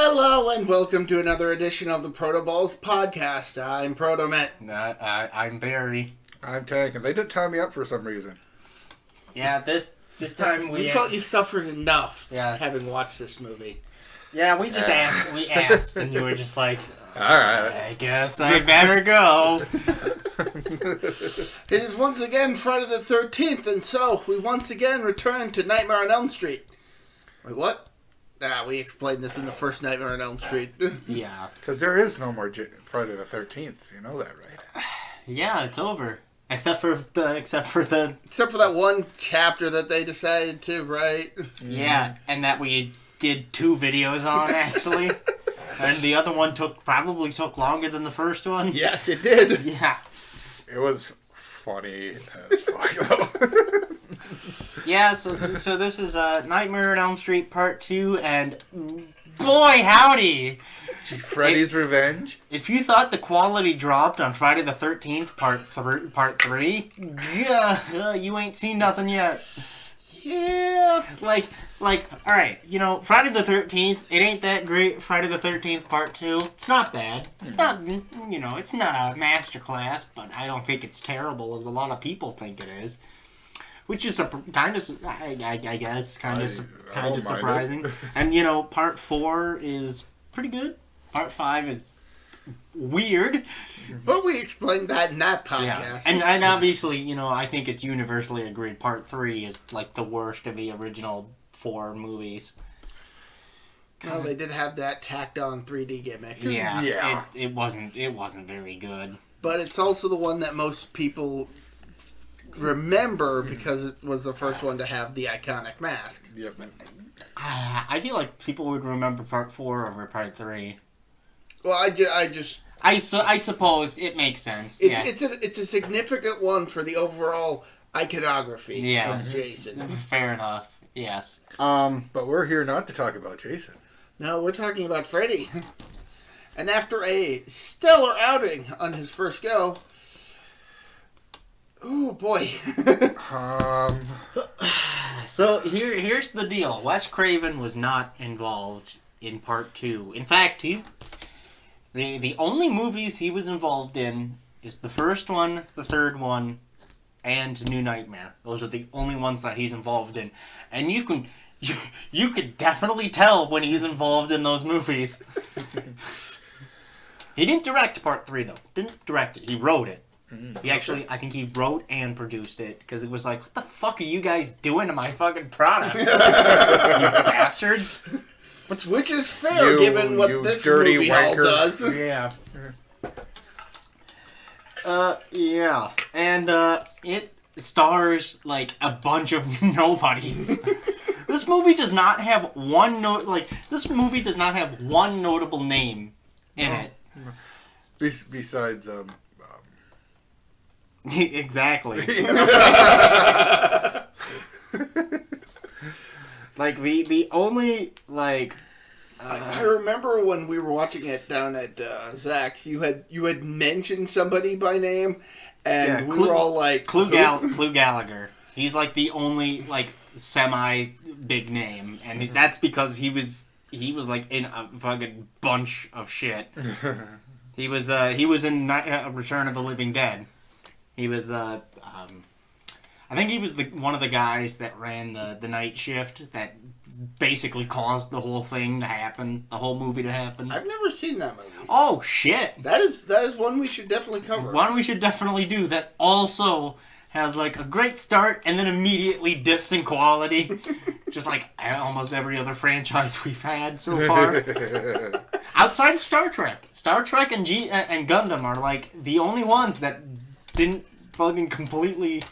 Hello and welcome to another edition of the ProtoBalls podcast. I'm ProtoMet. I'm Barry. I'm Tank, and they didn't tie me up for some reason. Yeah, this time we felt you suffered enough having watched this movie. Yeah, we just asked. We asked, and you were just like, all right. I guess I better go. It is once again Friday the 13th, and so we once again return to Nightmare on Elm Street. Wait, what? We explained this in the first Nightmare on Elm Street. Yeah. Because there is no more Friday the 13th. You know that, right? Yeah, it's over. Except for that one chapter that they decided to, right? Yeah, and that we did 2 videos on, actually. And the other one probably took longer than the first one. Yes, it did. Yeah. It was funny as fuck, though. Yeah, so this is Nightmare on Elm Street Part 2, and boy howdy! Freddy's Revenge. If you thought the quality dropped on Friday the 13th Part 3, yeah, you ain't seen nothing yet. Yeah. Like, alright, Friday the 13th, it ain't that great. Friday the 13th Part 2, it's not bad. It's not, it's not a masterclass, but I don't think it's terrible as a lot of people think it is. Which is kind of, I guess, kind of surprising. And, Part 4 is pretty good. Part 5 is weird. But we explained that in that podcast. Yeah. And obviously, I think it's universally agreed Part 3 is, like, the worst of the original 4 movies. Well, they did have that tacked on 3D gimmick. Yeah. It wasn't very good. But it's also the one that most people remember because it was the first one to have the iconic mask. Yep. I feel like people would remember Part 4 over Part 3. Well, I suppose it makes sense. It's a significant one for the overall iconography of Jason. Fair enough. Yes. But we're here not to talk about Jason. No, we're talking about Freddy. And after a stellar outing on his first go, oh boy. So here's the deal. Wes Craven was not involved in Part 2. In fact, the only movies he was involved in is the first one, the third one, and New Nightmare. Those are the only ones that he's involved in. And you could definitely tell when he's involved in those movies. He didn't direct Part 3 though. Didn't direct it. He wrote it. He actually, I think he wrote and produced it, because it was like, what the fuck are you guys doing to my fucking product? You bastards. Which is fair, given what this movie all does. Yeah. Yeah. And, it stars, like, a bunch of nobodies. This movie does not have one notable name in it. Besides, Exactly. Like the only I remember when we were watching it down at Zach's, you had mentioned somebody by name, and we were all like, Clue Gallagher. He's like the only like semi big name, and that's because he was like in a fucking bunch of shit. He was in Return of the Living Dead. He was the, I think he was one of the guys that ran the night shift that basically caused the whole thing to happen, the whole movie to happen. I've never seen that movie. Oh, shit. That is one we should definitely cover. One we should definitely do that also has like a great start and then immediately dips in quality. Just like almost every other franchise we've had so far. Outside of Star Trek. Star Trek and Gundam are like the only ones that didn't fucking completely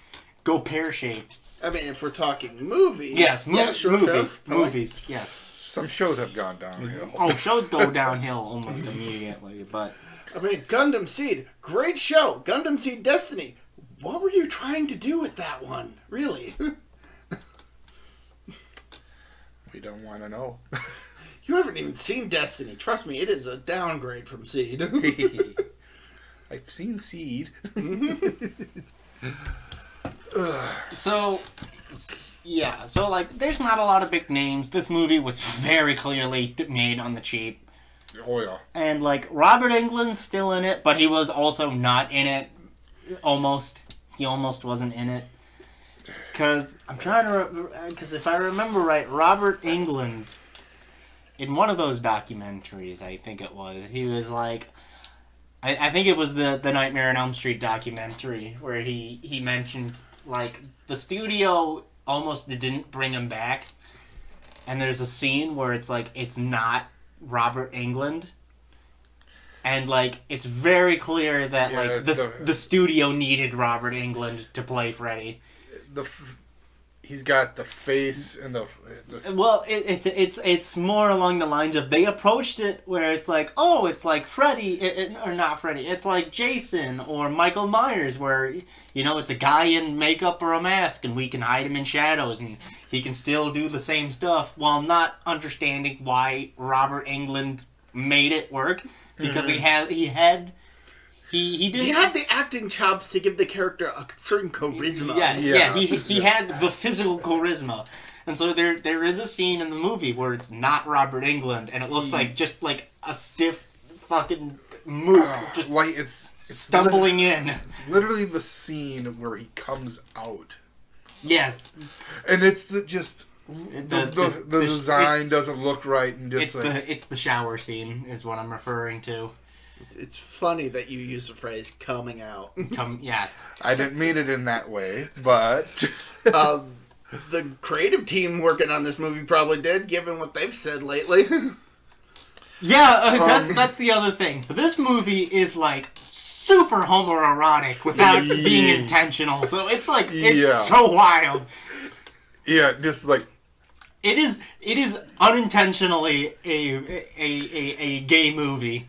go pear-shaped. I mean, if we're talking movies... Yes, movies, yes. Some shows have gone downhill. Oh, shows go downhill almost immediately, but... I mean, Gundam Seed, great show. Gundam Seed Destiny. What were you trying to do with that one? Really? We don't want to know. You haven't even seen Destiny. Trust me, it is a downgrade from Seed. I've seen Seed. So like, there's not a lot of big names. This movie was very clearly made on the cheap. Oh, yeah. And, like, Robert Englund's still in it, but he was also not in it. Almost. He almost wasn't in it. Because I'm trying to... Because if I remember right, Robert Englund, in one of those documentaries, I think it was, he was like... I think it was the Nightmare on Elm Street documentary, where he mentioned, like, the studio almost didn't bring him back. And there's a scene where it's like, it's not Robert Englund. And, like, it's very clear that, like, the studio needed Robert Englund to play Freddy. He's got the face and the Well, it's more along the lines of, they approached it where it's like, oh, it's like Freddy, or not Freddy, it's like Jason or Michael Myers, where, you know, it's a guy in makeup or a mask, and we can hide him in shadows, and he can still do the same stuff, while not understanding why Robert Englund made it work, because he had the acting chops to give the character a certain charisma. He had the physical charisma. And so there is a scene in the movie where it's not Robert Englund, and it looks like just like a stiff fucking mook, just like it's stumbling in. It's literally the scene where he comes out. Yes. And it's the design doesn't look right, and just it's the shower scene is what I'm referring to. It's funny that you use the phrase "coming out." Yes. I didn't mean it in that way, but the creative team working on this movie probably did, given what they've said lately. That's the other thing. So this movie is like super homoerotic without being intentional. So it's like it's so wild. Yeah, just like it is unintentionally a gay movie.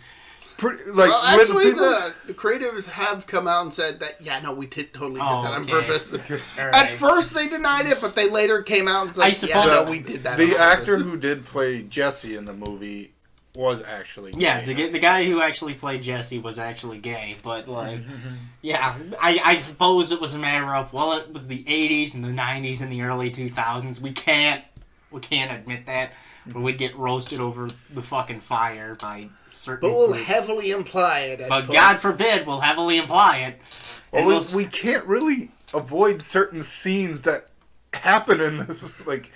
Actually, the creatives have come out and said that, we totally did that on purpose. Right. At first, they denied it, but they later came out and said, we did that on purpose. The actor who did play Jesse in the movie was actually gay. Yeah, the guy who actually played Jesse was actually gay, but, like, I suppose it was a matter of, it was the 80s and the 90s and the early 2000s. We can't admit that, but we'd get roasted over the fucking fire by... But we'll heavily imply it. But God forbid we'll heavily imply it. Well, we can't really avoid certain scenes that happen in this. Like,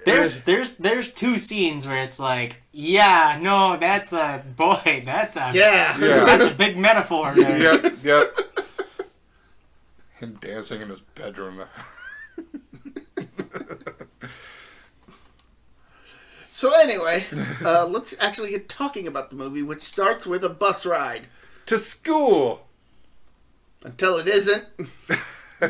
there's two scenes where it's like, that's a that's a big metaphor there. Yep. Him dancing in his bedroom. So anyway, let's actually get talking about the movie, which starts with a bus ride. To school! Until it isn't.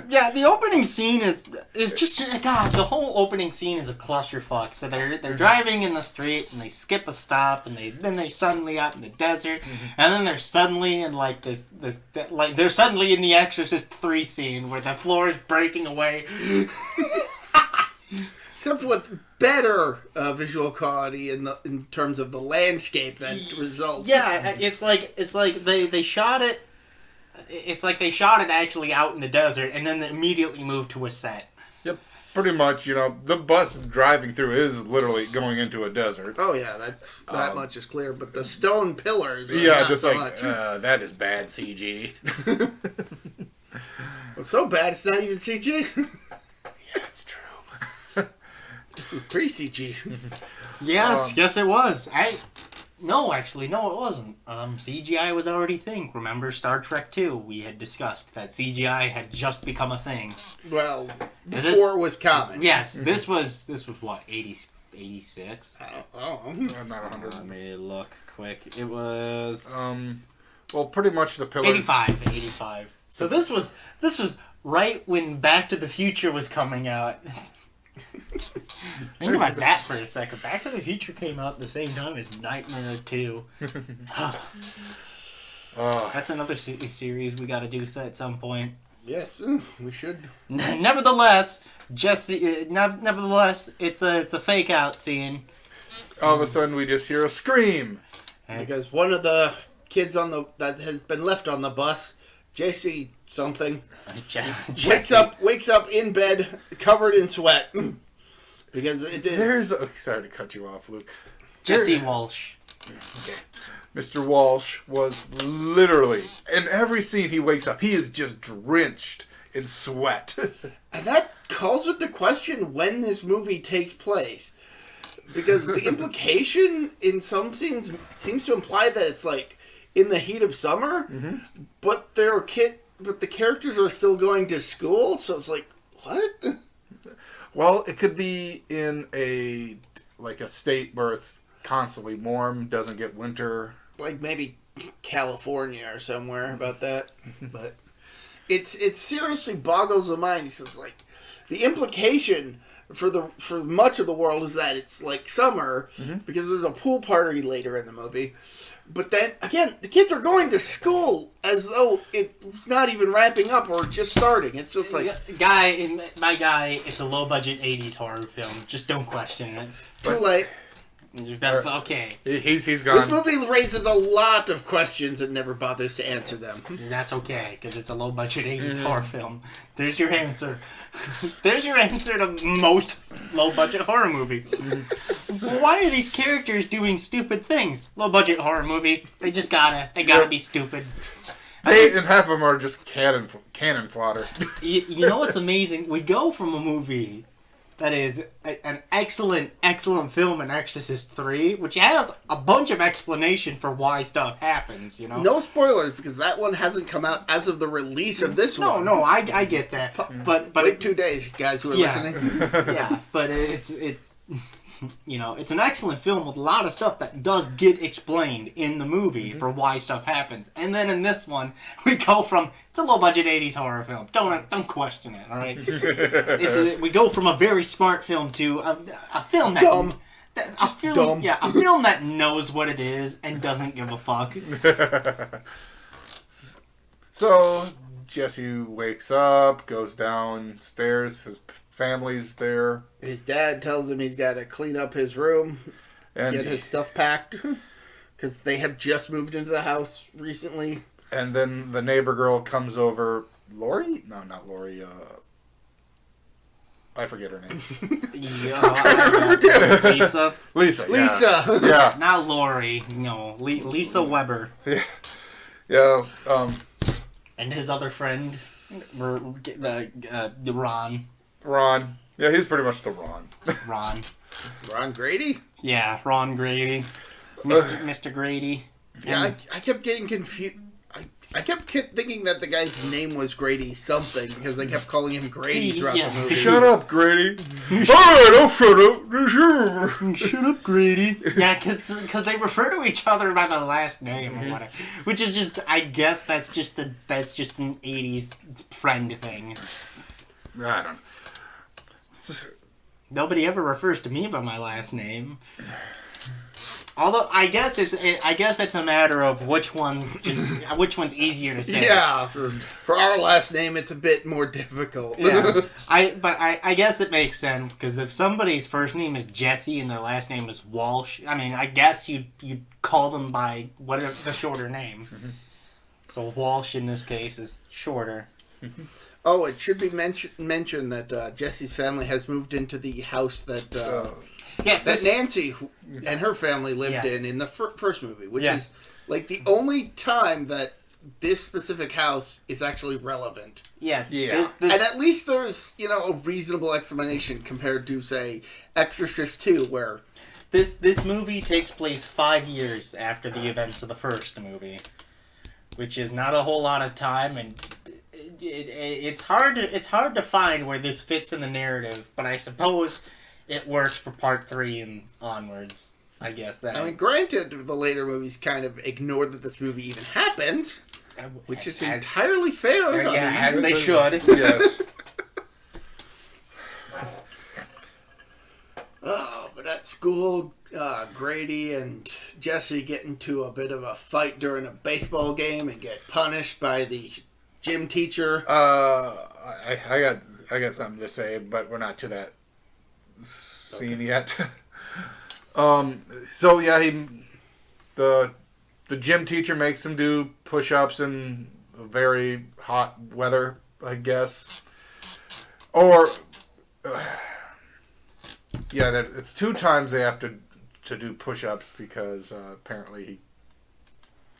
Yeah, the opening scene is just... God, the whole opening scene is a clusterfuck. So they're driving in the street, and they skip a stop, and then they're suddenly out in the desert, and then they're suddenly in, like, they're suddenly in the Exorcist 3 scene, where the floor is breaking away. Except with better visual quality in terms of the landscape that results. Yeah, it's like they shot it. It's like they shot it actually out in the desert, and then they immediately moved to a set. Yep, pretty much. The bus driving through is literally going into a desert. Oh yeah, that much is clear. But the stone pillars, not just so much. That is bad CG. It's so bad it's not even CG. Yeah, it's true. This was pre-CG. Yes, it was. No, it wasn't. CGI was already a thing. Remember Star Trek 2? We had discussed that CGI had just become a thing. Well, before it was common. Yes, this was what, 86? I don't know. I'm not 100. Let me look quick. It was... well, pretty much the pillars... 85. So this was right when Back to the Future was coming out. Think about that for a second. Back to the Future came out at the same time as Nightmare 2. That's another series we got to do at some point. Yes, we should. Nevertheless, it's a fake out scene. All of a sudden, we just hear a scream because one of the kids that has been left on the bus, Jesse something, wakes up in bed covered in sweat because it is. Sorry to cut you off, Luke. Jesse Walsh. Mr. Walsh was literally, in every scene he wakes up, he is just drenched in sweat. And that calls into question when this movie takes place. Because the implication in some scenes seems to imply that it's like in the heat of summer, but but the characters are still going to school, so it's like, what? Well, it could be in a state where it's constantly warm, doesn't get winter. Like maybe California or somewhere about that. But it seriously boggles the mind. He says, like, the implication for much of the world is that it's like summer because there's a pool party later in the movie. But then again, the kids are going to school as though it's not even wrapping up or just starting. It's just like it's a low budget 80s horror film. Just don't question it. Too late. That's okay. He's gone. This movie raises a lot of questions and never bothers to answer them. That's okay, because it's a low-budget 80s horror film. There's your answer. There's your answer to most low-budget horror movies. So why are these characters doing stupid things? Low-budget horror movie. They gotta be stupid. And half of them are just cannon fodder. You know what's amazing? We go from a movie that is an excellent film in Exorcist 3, which has a bunch of explanation for why stuff happens, you know? No spoilers, because that one hasn't come out as of the release of this one. No, I get that. But wait 2 days, guys who are listening. Yeah, but it's you know, it's an excellent film with a lot of stuff that does get explained in the movie for why stuff happens. And then in this one, we go from, it's a low-budget 80s horror film. Don't question it, all right? We go from a very smart film to a film that... Dumb. A film that knows what it is and doesn't give a fuck. So, Jesse wakes up, goes downstairs, his family's there. His dad tells him he's got to clean up his room, and get his stuff packed, because they have just moved into the house recently. And then the neighbor girl comes over. Lori? No, not Lori. I forget her name. Lisa. Lisa. Yeah. Not Lori. No, Lisa Weber. Yeah. And his other friend, Ron. Ron. Yeah, he's pretty much the Ron. Ron Grady? Yeah, Ron Grady. Mr. Grady. Yeah, I kept getting confused. I kept thinking that the guy's name was Grady something, because they kept calling him Grady throughout the movie. Shut up, Grady. Alright, I'll shut up. Shut up, Grady. Yeah, because they refer to each other by the last name or whatever. Which is just, I guess that's just an 80s friend thing. I don't know. Nobody ever refers to me by my last name. Although I guess it's a matter of which one's easier to say. Yeah, for our last name, it's a bit more difficult. Yeah, I guess it makes sense, because if somebody's first name is Jesse and their last name is Walsh, I mean, I guess you'd call them by whatever the shorter name. So Walsh in this case is shorter. Oh, it should be mentioned that Jesse's family has moved into the house that Nancy and her family lived in the first movie, which is like the only time that this specific house is actually relevant. Yes. Yeah. And at least there's, a reasonable explanation compared to, say, Exorcist 2, where... This movie takes place 5 years after the events of the first movie, which is not a whole lot of time, and... It's hard to find where this fits in the narrative, but I suppose it works for part 3 and onwards. I guess that. I mean, granted, the later movies kind of ignore that this movie even happens, which is entirely fair. As they should. Yes. Oh, but at school, Grady and Jesse get into a bit of a fight during a baseball game and get punished by the gym teacher. I got something to say, but we're not to that scene yet. So yeah, the gym teacher makes him do push-ups in very hot weather, I guess. Or it's 2 times they have to to do push-ups because apparently he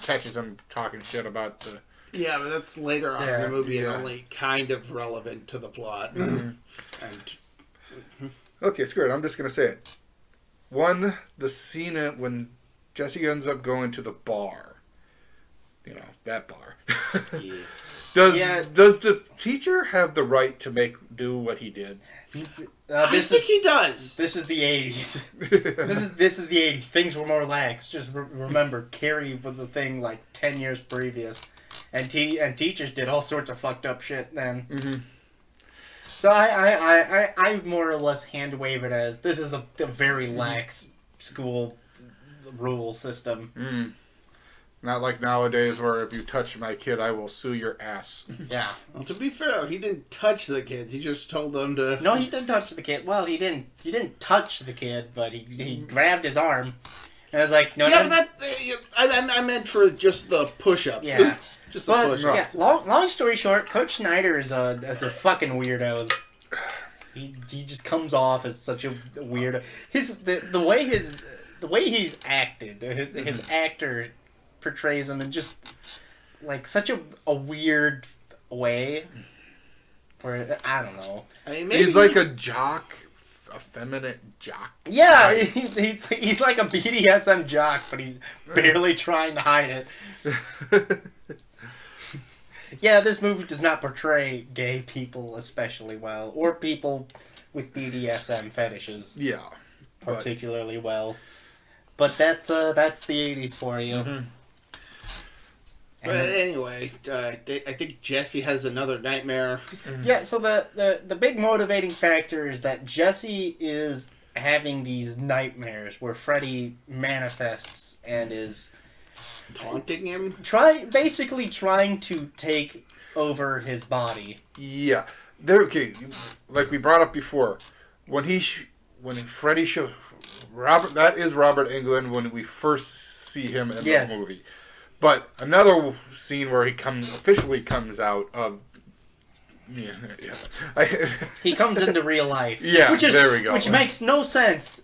catches him talking shit about the... Yeah, but that's later on in the movie and yeah. only kind of relevant to the plot. And Okay, screw it. I'm just going to say it. One, the scene when Jesse ends up going to the bar. You know, that bar. yeah. Does the teacher have the right to do what he did? I think he does. This is the 80s. This is the 80s. Things were more lax. Just remember, Carrie was a thing like 10 years previous. And teachers did all sorts of fucked up shit then. Mm-hmm. So I more or less hand wave it as this is a very lax school rule system. Mm. Not like nowadays where if you touch my kid, I will sue your ass. Yeah. Well, to be fair, he didn't touch the kids. He just told them to... No, he didn't touch the kid. Well, he didn't touch the kid, but he grabbed his arm. And I was like, no, Yeah, no. but I meant for just the push-ups. Yeah. Just the But push-ups. yeah, long story short, Coach Snyder is a fucking weirdo. He just comes off as such a weirdo. The way he's acted, his actor portrays him in just like such a weird way. Where I don't know. I mean, maybe He's like a jock, a feminine jock. Yeah, he's like a BDSM jock, but he's barely trying to hide it. Yeah, this movie does not portray gay people especially well, or people with BDSM fetishes Yeah. particularly well. But that's the 80s for you. Mm-hmm. But anyway, I think Jesse has another nightmare. Yeah, so the big motivating factor is that Jesse is having these nightmares where Freddy manifests and is Taunting him? basically trying to take over his body. Yeah. Okay, like we brought up before, when Freddy show Robert, that is Robert Englund when we first see him in Yes. the movie. But another scene where he officially comes out of He comes into real life. Yeah, there we go. Which makes no sense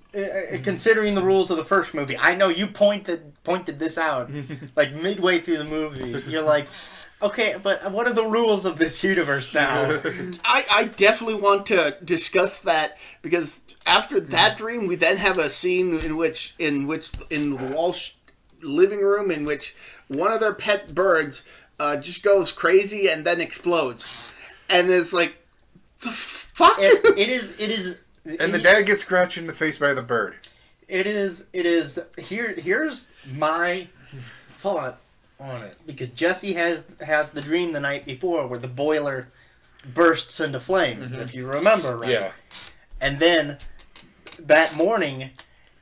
considering the rules of the first movie. I know you pointed this out like midway through the movie. You're like, okay, but what are the rules of this universe now? I definitely want to discuss that because after that dream, we then have a scene in the Walsh living room in which one of their pet birds just goes crazy and then explodes. And it's like, the fuck? It is. And the dad gets scratched in the face by the bird. It is. Here's my thought on it, because Jesse has the dream the night before where the boiler bursts into flames, if you remember right. Yeah. And then that morning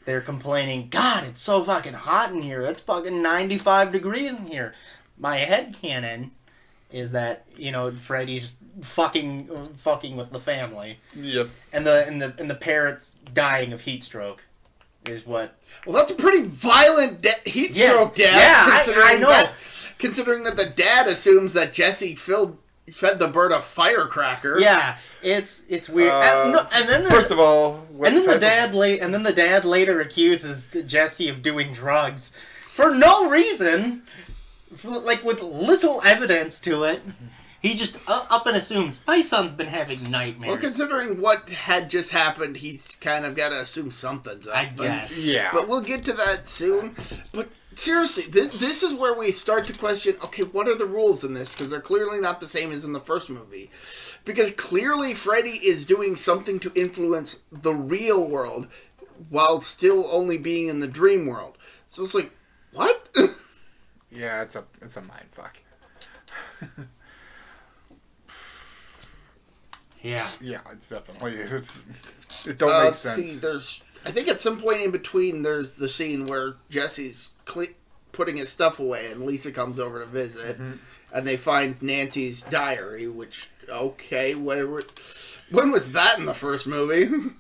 they're complaining, God, it's so fucking hot in here. It's fucking 95 degrees in here. My headcanon is that, Freddy's fucking with the family. Yep. And the parrot's dying of heat stroke is what. Well, that's a pretty violent heat stroke death. Yeah, I know. Considering that the dad assumes that Jesse fed the bird a firecracker. Yeah, it's weird. And then first of all, the dad later accuses Jesse of doing drugs for no reason, like with little evidence to it. He just up and assumes my son's been having nightmares. Well, considering what had just happened, he's kind of got to assume something's up. I guess. Yeah. But we'll get to that soon. But seriously, this is where we start to question, okay, what are the rules in this? Because they're clearly not the same as in the first movie. Because clearly Freddy is doing something to influence the real world while still only being in the dream world. So it's like, what? Yeah, it's a mind fuck. Yeah. Yeah, it's definitely it don't make sense. See, I think at some point in between there's the scene where Jesse's putting his stuff away and Lisa comes over to visit, and they find Nancy's diary. Which when was that in the first movie?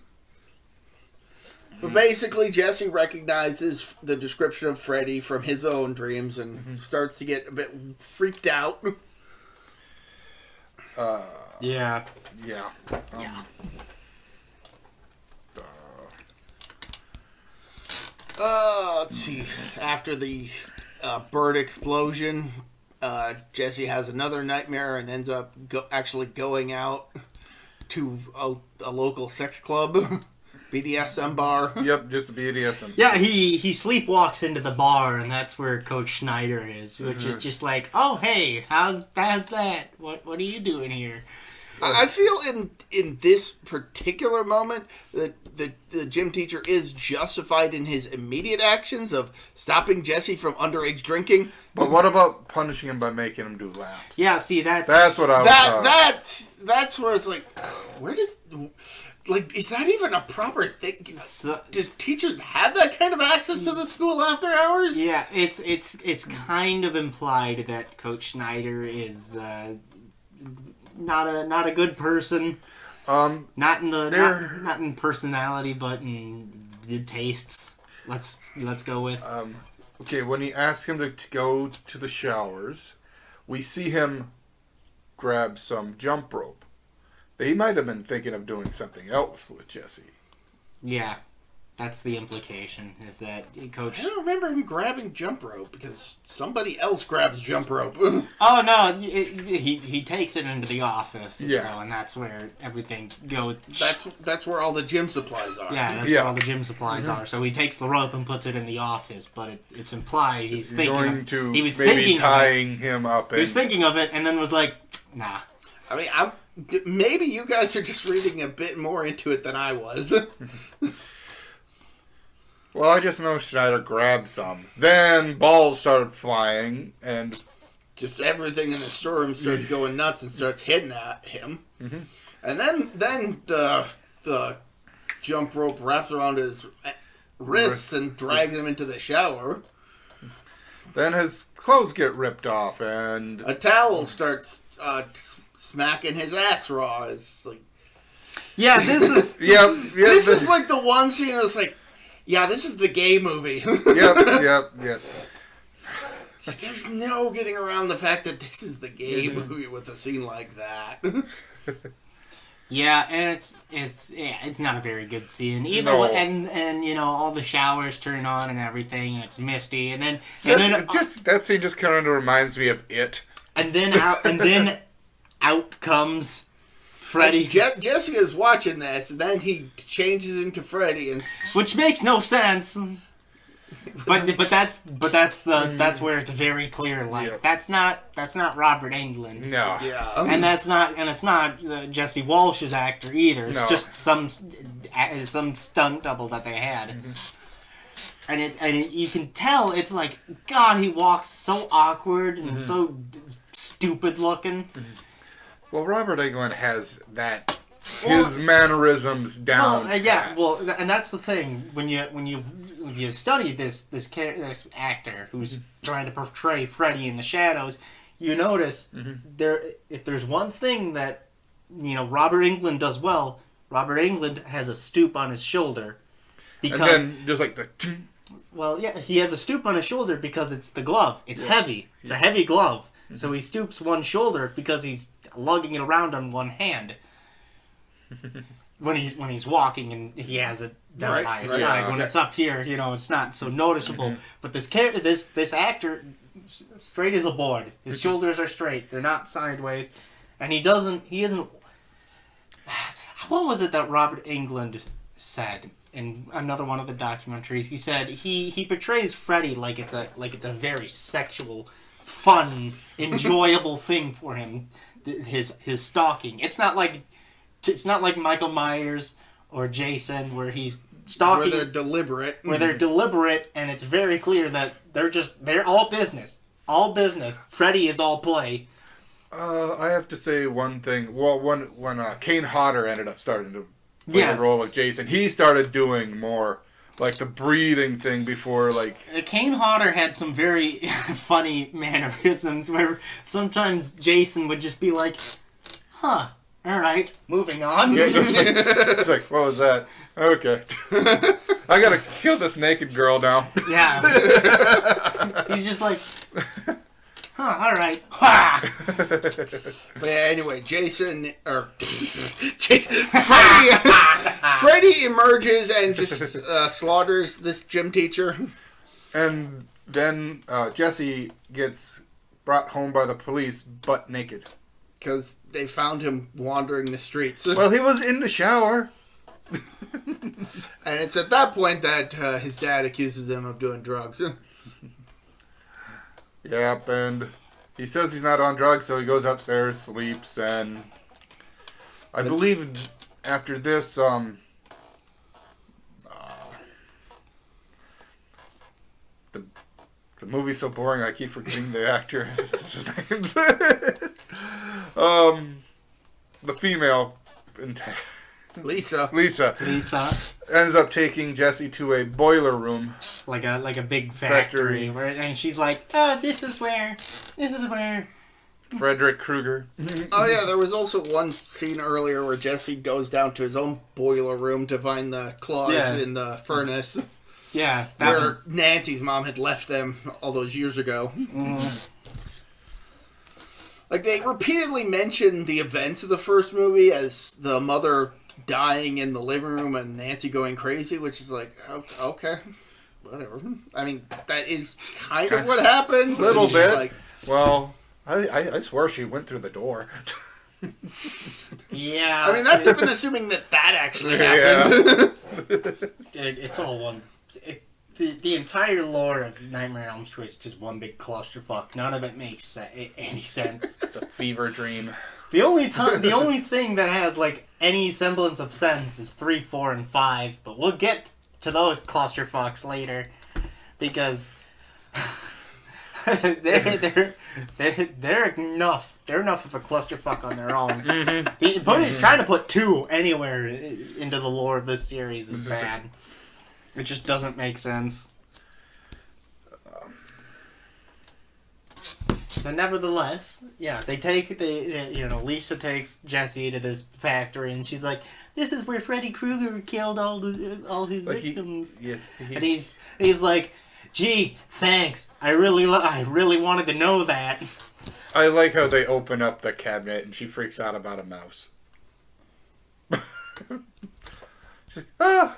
But basically, Jesse recognizes the description of Freddy from his own dreams and starts to get a bit freaked out. Yeah. Yeah. Let's see. After the bird explosion, Jesse has another nightmare and ends up actually going out to a local sex club, BDSM bar. Yep, just a BDSM. Yeah, he sleepwalks into the bar, and that's where Coach Schneider is, which is just like, oh, hey, how's that? What are you doing here? I feel in this particular moment that the gym teacher is justified in his immediate actions of stopping Jesse from underage drinking. But what about punishing him by making him do laps? Yeah, see, that's what I was that's where it's like, where does... Like, is that even a proper thing? Does teachers have that kind of access to the school after hours? Yeah, it's kind of implied that Coach Schneider is not a good person. Not in personality, but in the tastes. Let's go with. Okay, when he asks him to go to the showers, we see him grab some jump rope. He might have been thinking of doing something else with Jesse. Yeah, that's the implication, is that Coach... I don't remember him grabbing jump rope, because somebody else grabs jump rope. Oh, no, he takes it into the office, yeah. And that's where everything goes... That's where all the gym supplies are. Yeah, that's where all the gym supplies are. So he takes the rope and puts it in the office, but it's implied he's thinking... He was maybe tying him up. He was thinking of it, and then was like, nah. I mean, maybe you guys are just reading a bit more into it than I was. Well, I just know Schneider grabbed some. Then balls started flying, and... just everything in the storeroom starts going nuts and starts hitting at him. Mm-hmm. And then the jump rope wraps around his wrists and drags him into the shower. Then his clothes get ripped off, and... a towel starts... smacking his ass raw. It's like, yeah, this is this is like the one scene that's like, yeah, this is the gay movie. Yep. It's like there's no getting around the fact that this is the gay movie with a scene like that. Yeah, and it's not a very good scene either. No. And you know, all the showers turn on and everything, and it's misty, and then that scene just kind of reminds me of It. And then out comes Freddy. Jesse is watching this, and then he changes into Freddy, and which makes no sense. But that's where it's very clear. Like that's not Robert Englund. No. Yeah. And it's not Jesse Walsh's actor either. It's just some stunt double that they had. Mm-hmm. And you can tell it's like, God, he walks so awkward and so stupid looking. Well, Robert Englund has that his mannerisms down. Well, and that's the thing when you study this actor who's trying to portray Freddy in the shadows, you notice if there's one thing that Robert Englund does well, Robert Englund has a stoop on his shoulder, because and then just like the. Well, yeah, he has a stoop on his shoulder because it's the glove. It's heavy. It's a heavy glove. Mm-hmm. So he stoops one shoulder because he's lugging it around on one hand. when he's walking and he has it down by his side. When it's up here, it's not so noticeable. Mm-hmm. But this actor, straight as a board. His shoulders are straight. They're not sideways. And he isn't... What was it that Robert Englund said in another one of the documentaries? He said he portrays Freddy like it's a very sexual, fun, enjoyable thing for him. His stalking. It's not like Michael Myers or Jason where he's stalking. Where they're deliberate. And it's very clear that they're all business. All business. Freddy is all play. I have to say one thing. Well, when Kane Hodder ended up starting to play the role of Jason, he started doing more like the breathing thing before, like... Kane Hodder had some very funny mannerisms where sometimes Jason would just be like, huh, alright, moving on. Yeah, it's like, what was that? Okay. I gotta kill this naked girl now. Yeah. He's just like... Huh, all right. Ha! But yeah, anyway, Freddy emerges and just slaughters this gym teacher. And then Jesse gets brought home by the police, butt naked. Because they found him wandering the streets. Well, he was in the shower. And it's at that point that his dad accuses him of doing drugs. Yep, and he says he's not on drugs, so he goes upstairs, sleeps, and I believe after this, the movie's so boring I keep forgetting the actor. names. The female Lisa Lisa, ends up taking Jesse to a boiler room. like a big factory, and she's like, "Oh, this is where." Frederick Krueger. Oh yeah, there was also one scene earlier where Jesse goes down to his own boiler room to find the claws in the furnace. Yeah, where Nancy's mom had left them all those years ago. Like, they repeatedly mention the events of the first movie as the mother dying in the living room and Nancy going crazy, which is like, okay, whatever. I mean, that is kind of what happened. A little bit. Like, well, I swear she went through the door. Yeah. I mean, that's even assuming that actually happened. It's all one. The entire lore of Nightmare on Elm Street is just one big clusterfuck. None of it makes any sense. It's a fever dream. The only thing that has like any semblance of sense is 3, 4, and 5. But we'll get to those clusterfucks later, because they're enough. They're enough of a clusterfuck on their own. Mm-hmm. Trying to put 2 anywhere into the lore of this series is bad. It just doesn't make sense. So nevertheless, yeah, Lisa takes Jesse to this factory, and she's like, "This is where Freddy Krueger killed all his victims." And he's like, "Gee, thanks. I really wanted to know that." I like how they open up the cabinet and she freaks out about a mouse. She's like, ah.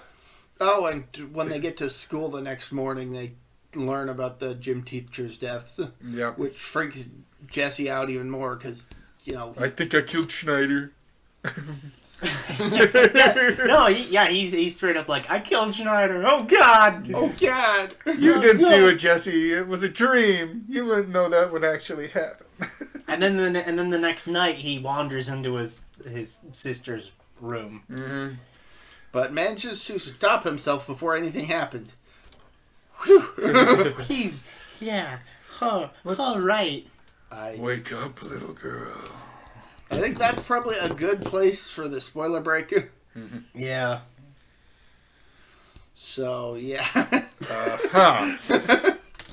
Oh, and when they get to school the next morning, they learn about the gym teacher's death. Yep. Which freaks Jesse out even more because, I think I killed Schneider. He's straight up like, "I killed Schneider. Oh, God. Oh, God. You didn't do it, Jesse. It was a dream. You wouldn't know that would actually happen." And then the next night, he wanders into his sister's room. Mm-hmm. But manages to stop himself before anything happens. Whew. Yeah. All right. Wake up, little girl. I think that's probably a good place for the spoiler break. Mm-hmm. Yeah. So, yeah.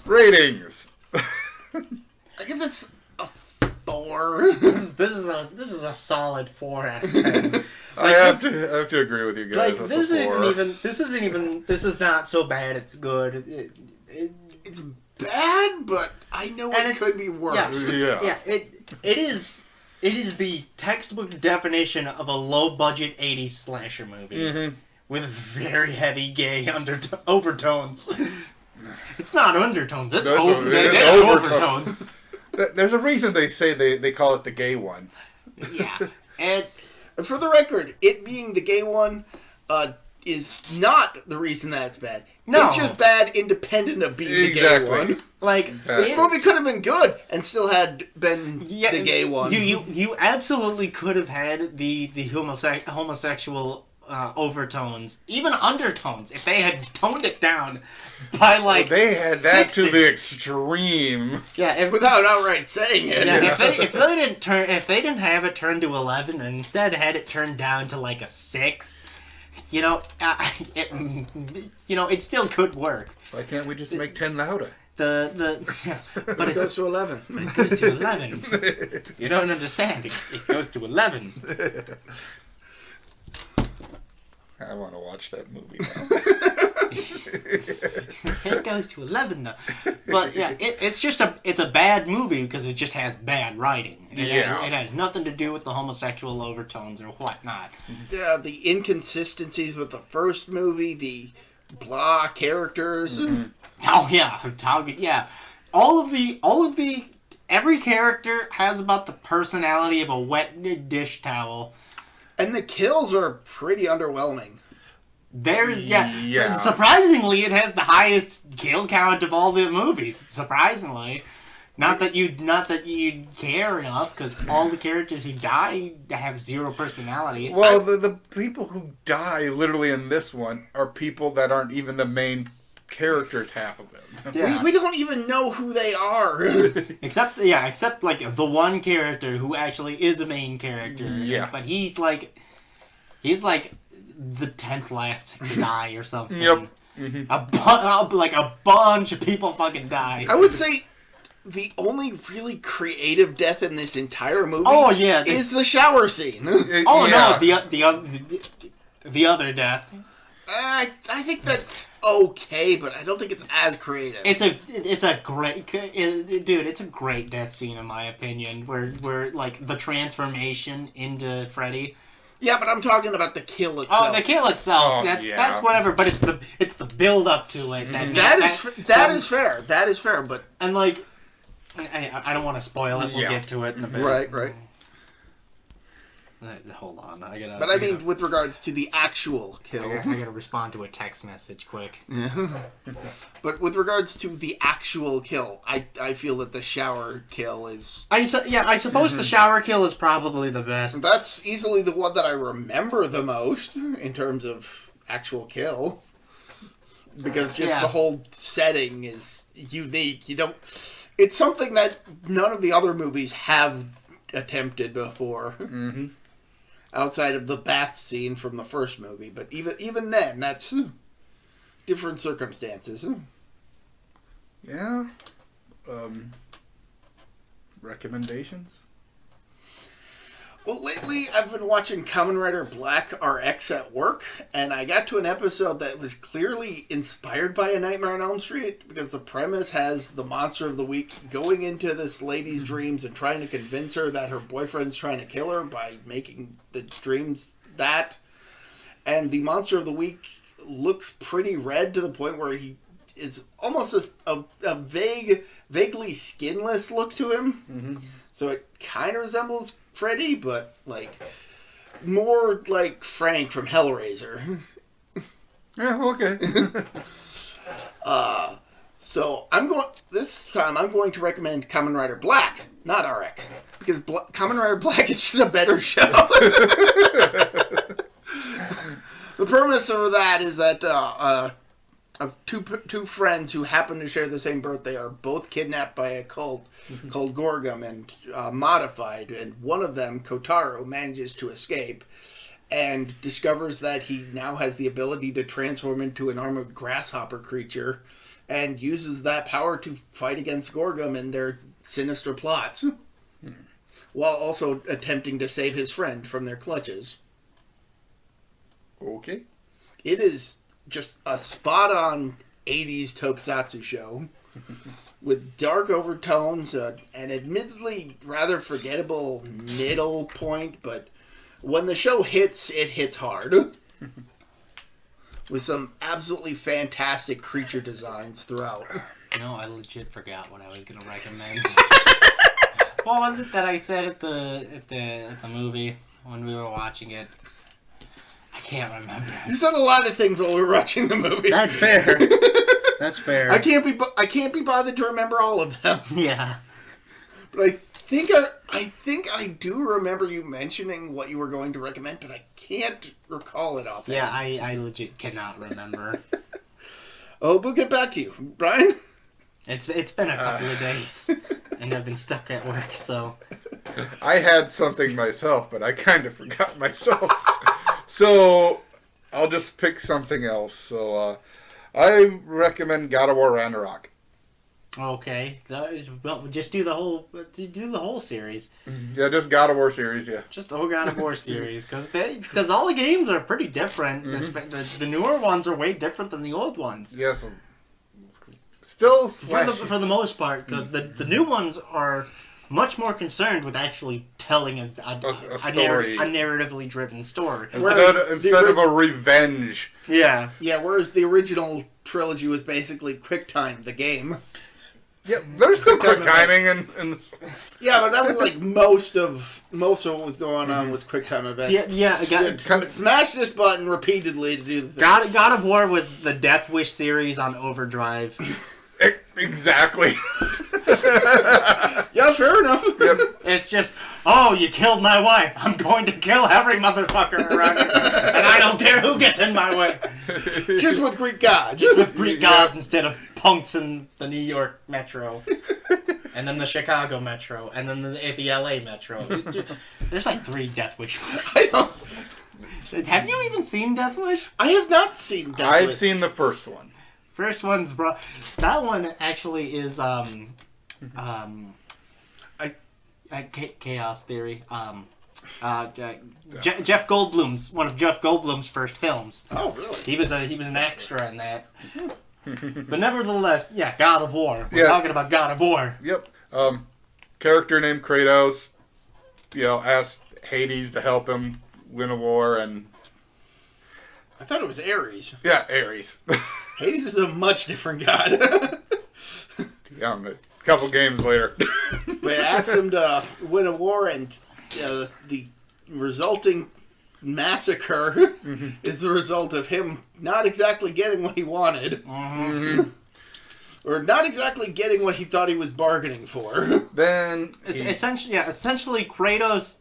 Ratings. I give this a 4. This is a solid 4 out of 10. I have to agree with you guys. Like, this is not so bad. It's good. It's bad, but I know it could be worse. Yeah. It is the textbook definition of a low-budget 80s slasher movie with very heavy gay overtones. It's not undertones. It's overtones. There's a reason they say they call it the gay one. Yeah, and for the record, it being the gay one is not the reason that it's bad. No. It's just bad independent of being the gay one. Like, this movie could have been good and still had been the gay one. You absolutely could have had the homosexual overtones, even undertones, if they had toned it down by like they had that to the extreme. Yeah, without outright saying it. Yeah, if they didn't have it turned to 11 and instead had it turned down to like a 6, it still could work. Why can't we just make 10 louder? But it goes to 11. But it goes to 11. You don't understand. It goes to 11. I want to watch that movie now. It goes to 11 though. But yeah, it's a bad movie because it just has bad writing. It has nothing to do with the homosexual overtones or whatnot. Yeah, the inconsistencies with the first movie, the blah characters. Mm-hmm. Oh yeah, all of the every character has about the personality of a wet dish towel. And the kills are pretty underwhelming. Surprisingly, it has the highest kill count of all the movies. Surprisingly, not that you care enough, because all the characters who die have zero personality. Well, the people who die literally in this one are people that aren't even the main characters. Half of them. Yeah. We don't even know who they are. except like the one character who actually is a main character. Yeah. But he's like the 10th last to die or something. Yep. Mm-hmm. A bunch of people fucking die. I would say the only really creative death in this entire movie is the shower scene. No, the other death. I think that's okay, but I don't think it's as creative. It's a great death scene in my opinion, where like the transformation into Freddy. Yeah, but I'm talking about the kill itself. Oh, the kill itself. That's whatever. But it's the build up to it. That is fair. That is fair. But and like, I don't want to spoil it. We'll get to it in a bit. Right. Hold on, But I mean, with regards to the actual kill, I gotta respond to a text message quick. Yeah. But with regards to the actual kill, I feel that the shower kill is. I suppose the shower kill is probably the best. That's easily the one that I remember the most in terms of actual kill, because just the whole setting is unique. It's something that none of the other movies have attempted before. Mm-hmm. Outside of the bath scene from the first movie, but even then, that's different circumstances. Yeah. Recommendations? Well, lately I've been watching Kamen Rider Black RX at work, and I got to an episode that was clearly inspired by A Nightmare on Elm Street, because the premise has the monster of the week going into this lady's dreams and trying to convince her that her boyfriend's trying to kill her by making the dreams that. And the monster of the week looks pretty red to the point where he is almost a vaguely skinless look to him. Mm-hmm. So it kind of resembles Freddy, but like more like Frank from Hellraiser. Yeah, okay. So this time I'm going to recommend Kamen Rider Black, not RX, because Kamen Rider Black is just a better show. The premise of that is that of two friends who happen to share the same birthday are both kidnapped by a cult called Gorgum and modified, and one of them, Kotaro, manages to escape and discovers that he now has the ability to transform into an armored grasshopper creature and uses that power to fight against Gorgum and their sinister plots, while also attempting to save his friend from their clutches. Okay. It is just a spot-on 80s tokusatsu show with dark overtones, an admittedly rather forgettable middle point, but when the show hits, it hits hard. With some absolutely fantastic creature designs throughout. No, I legit forgot what I was going to recommend. What was it that I said at the movie when we were watching it? I can't remember. You said a lot of things while we were watching the movie. That's fair. That's fair. I can't be bothered to remember all of them. Yeah. But I think I do remember you mentioning what you were going to recommend, but I can't recall it offhand. Yeah, I legit cannot remember. Oh, we'll get back to you, Brian. It's been a couple of days, and I've been stuck at work, so. I had something myself, but I kind of forgot myself. So I'll just pick something else. So I recommend God of War Ragnarok. Okay, well, just do the whole series. Yeah, just God of War series. Yeah. Just the whole God of War series, because all the games are pretty different. The newer ones are way different than the old ones. Yes. Still For the most part, because the new ones are much more concerned with actually telling a story, a narratively driven story instead of a revenge. Yeah. Yeah. Whereas the original trilogy was basically QuickTime the game. Yeah, there's still quick timing and. Yeah, but that was like most of what was going on was QuickTime events. Yeah. Smash this button repeatedly to do the thing. God of War was the Death Wish series on Overdrive. Exactly. Yeah, fair enough. Yep. It's just, oh, you killed my wife. I'm going to kill every motherfucker around here, and I don't care who gets in my way. Just with Greek gods. Just with Greek gods instead of punks in the New York Metro, and then the Chicago Metro, and then the LA Metro. There's like 3 Death Wish movies. Have you even seen Death Wish? I have not seen Death Wish. I've seen the first one. First one's that one actually is Chaos Theory. Jeff Goldblum's one of Jeff Goldblum's first films. Oh, really? He was an extra in that. But nevertheless, yeah, God of War. We're talking about God of War. Yep. Character named Kratos, asked Hades to help him win a war, and I thought it was Ares. yeah, Ares. Hades is a much different god. Yeah, a couple games later. They asked him to win a war, and the resulting massacre is the result of him not exactly getting what he wanted. Or not exactly getting what he thought he was bargaining for. Then essentially Kratos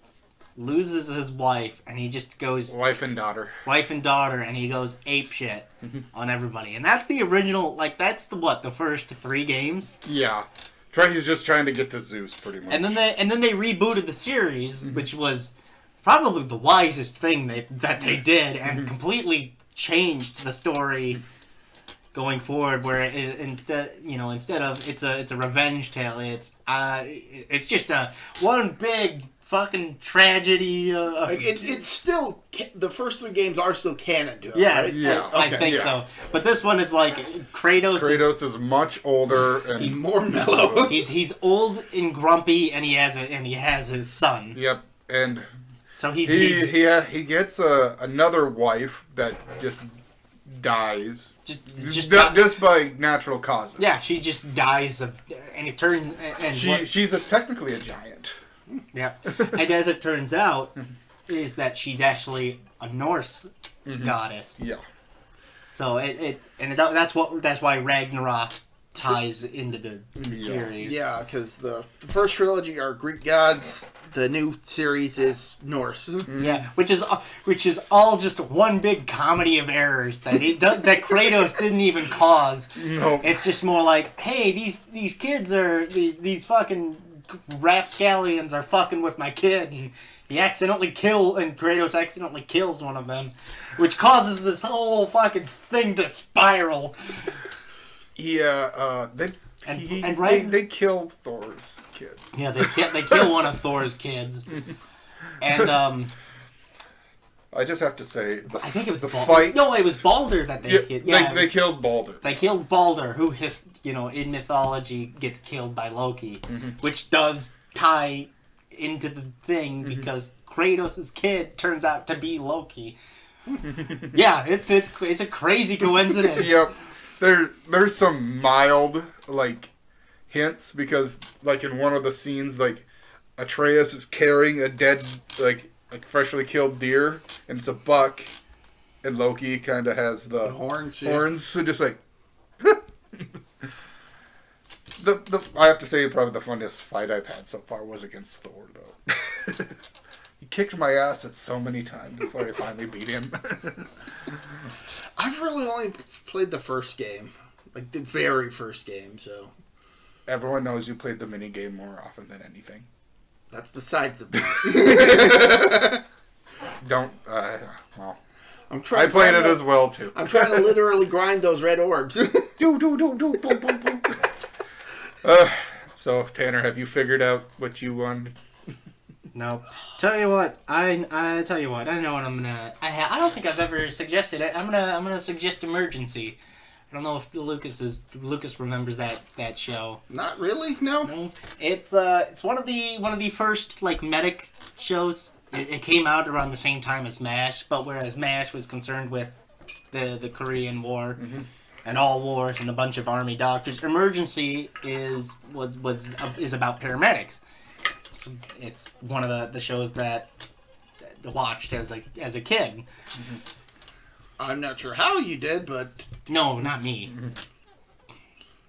loses his wife, and he just goes wife and daughter, and he goes apeshit on everybody. And that's the original, that's the first 3 games. Yeah, he's just trying to get to Zeus, pretty much. And then they rebooted the series, which was probably the wisest thing that they did, and completely changed the story going forward. Where instead of it's a revenge tale, it's just one big fucking tragedy. It's still the first 3 games are still canon to it, yeah, right? Yeah, I think so. But this one is like Kratos is much older and he's more mellow. He's old and grumpy, and he has his son. Yep, and so he gets another wife that just dies. Just by natural causes. Yeah, she just dies and it turns. She's technically a giant. Yeah, and as it turns out, is that she's actually a Norse goddess. Yeah. So that's why Ragnarok ties into the series. Yeah, because the first trilogy are Greek gods. The new series is Norse. Yeah, which is all just one big comedy of errors that that Kratos didn't even cause. No. It's just more like, hey, these kids are these fucking rapscallions are fucking with my kid, and Kratos accidentally kills one of them, which causes this whole fucking thing to spiral. Yeah, they kill Thor's kids. Yeah, they kill one of Thor's kids, and I just have to say, I think it was the fight. No, it was Baldur that they killed. Yeah, they killed Baldur. They killed Baldur, who in mythology gets killed by Loki, which does tie into the thing because Kratos' kid turns out to be Loki. Yeah, it's a crazy coincidence. Yep. There's some mild hints because in one of the scenes Atreus is carrying a dead freshly killed deer, and it's a buck, and Loki kind of has the horns, so just I have to say probably the funniest fight I've had so far was against Thor, though. He kicked my ass at so many times before I finally beat him. I've really only played the first game, the very first game, so... Everyone knows you played the minigame more often than anything. That's besides the point. Don't, well... I played it as well, too. I'm trying to literally grind those red orbs. So Tanner, have you figured out what you wanted? No. Tell you what, I tell you what, I know what I'm gonna. I don't think I've ever suggested it. I'm gonna suggest Emergency. I don't know if Lucas remembers that show. Not really, no. No, it's one of the first like medic shows. It came out around the same time as MASH, but whereas MASH was concerned with the Korean War and all wars and a bunch of army doctors, Emergency is about paramedics. So it's one of the shows that I watched as a kid. I'm not sure how you did, but No, not me.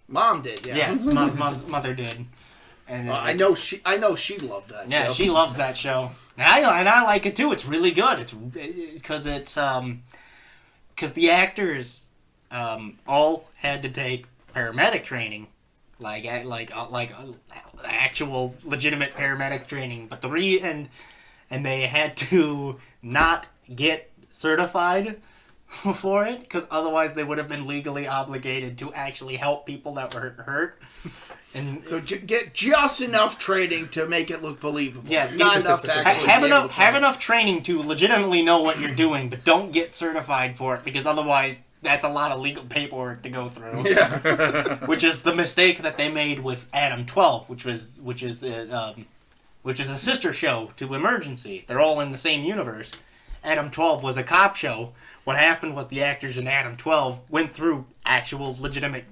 Mom did. Yeah. Yes, mother did. And I know she loved that. yeah, show. she loves that show, and I like it too. It's really good. It's because because the actors all had to take paramedic training, like actual legitimate paramedic training. But and they had to not get certified for it because otherwise they would have been legally obligated to actually help people that were hurt. And so get just enough training to make it look believable. Yeah, not enough to actually have enough training to legitimately know what you're doing, but don't get certified for it because otherwise that's a lot of legal paperwork to go through. Yeah. Which is the mistake that they made with Adam 12, which is a sister show to Emergency. They're all in the same universe. Adam 12 was a cop show. What happened was the actors in Adam 12 went through actual legitimate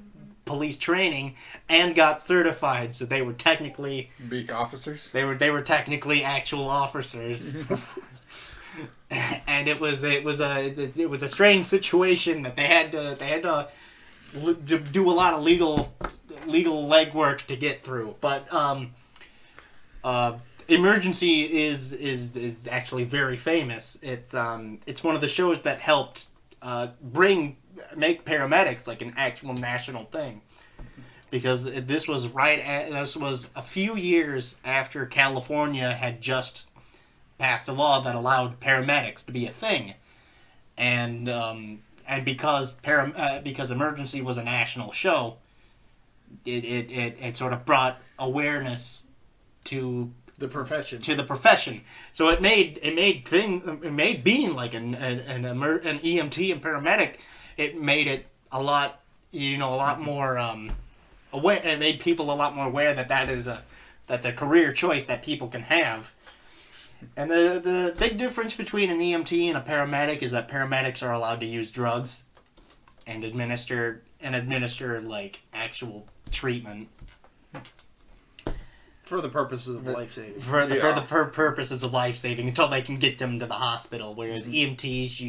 police training and got certified, so they were technically Beak officers. They were technically actual officers. And it was a strange situation that they had to do a lot of legal legwork to get through. But Emergency is actually very famous. It's one of the shows that helped make paramedics like an actual national thing, because this was a few years after California had just passed a law that allowed paramedics to be a thing, and because Emergency was a national show, it sort of brought awareness to the profession. So it made being like an EMT and paramedic, it made it a lot more aware. It made people a lot more aware that's a career choice that people can have. And the big difference between an EMT and a paramedic is that paramedics are allowed to use drugs and administer like actual treatment. For the purposes of life-saving. For purposes of life-saving until they can get them to the hospital. Whereas EMTs,